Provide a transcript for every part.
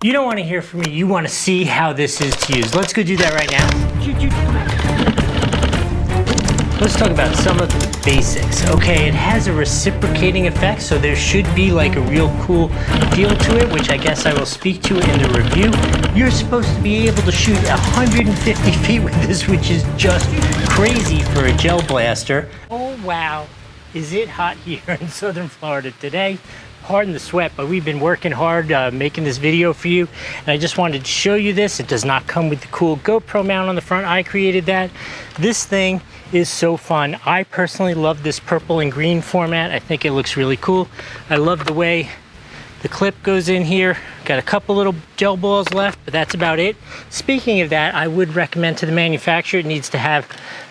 You don't want to hear from me, you want to see how this is to use. Let's go do that right now. Let's talk about some of the basics. Okay, it has a reciprocating effect, so there should be like a real cool feel to it, which I guess I will speak to in the review. You're supposed to be able to shoot 150 feet with this, which is just crazy for a gel blaster. Oh wow, is it hot here in Southern Florida today? Pardon the sweat, but we've been working hard making this video for you, and I just wanted to show you this. It does not come with the cool GoPro mount on the front. I created that. This thing is so fun. I personally love this purple and green format. I think it looks really cool. I love the way the clip goes in here. Got a couple little gel balls left, but that's about it. Speaking of that, I would recommend to the manufacturer, it needs to have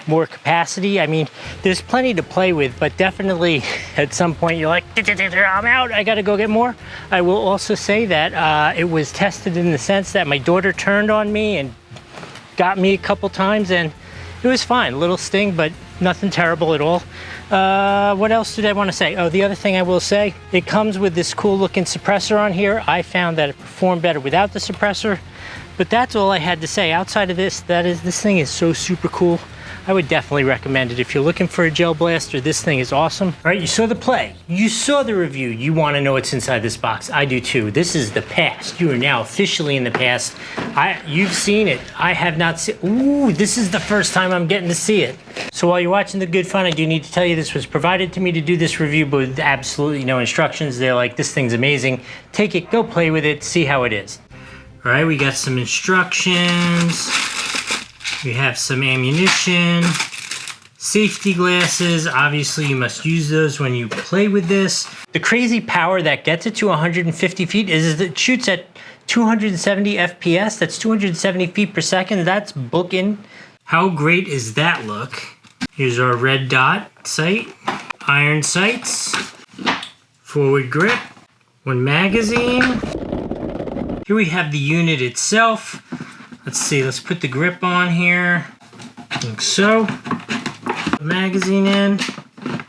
more capacity. I mean, there's plenty to play with, but definitely at some point you're like, I'm out, I gotta go get more. I will also say that it was tested in the sense that my daughter turned on me and got me a couple times, and it was fine. A little sting, but nothing terrible at all. What else did I want to say? Oh, the other thing I will say, it comes with this cool looking suppressor on here. I found that it performed better without the suppressor, but that's all I had to say. Outside of this, this thing is so super cool. I would definitely recommend it. If you're looking for a gel blaster, this thing is awesome. All right, you saw the play, you saw the review, you want to know what's inside this box. I do too. This is the past. You are now officially in the past. You've seen it. I have not seen. Ooh, this is the first time I'm getting to see it. So while you're watching the good fun, I do need to tell you this was provided to me to do this review, but with absolutely no instructions. They're like, this thing's amazing. Take it, go play with it, see how it is. All right, we got some instructions. We have some ammunition, safety glasses. Obviously, you must use those when you play with this. The crazy power that gets it to 150 feet is that it shoots at 270 FPS. That's 270 feet per second. That's booking. How great is that look? Here's our red dot sight, iron sights, forward grip, one magazine. Here we have the unit itself. Let's see, let's put the grip on here, like so. Magazine in. The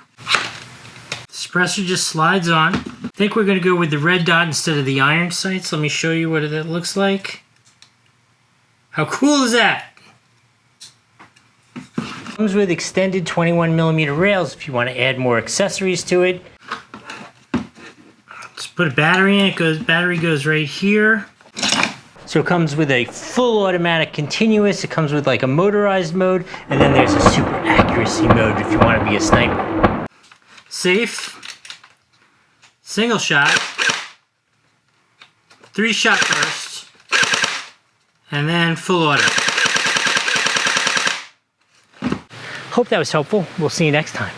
suppressor just slides on. I think we're gonna go with the red dot instead of the iron sights. Let me show you what that looks like. How cool is that? Comes with extended 21mm rails if you want to add more accessories to it. Let's put a battery in it. Battery goes right here. So it comes with a full automatic continuous, it comes with like a motorized mode, and then there's a super accuracy mode if you want to be a sniper. Safe, single shot, 3-shot burst, and then full auto. Hope that was helpful. We'll see you next time.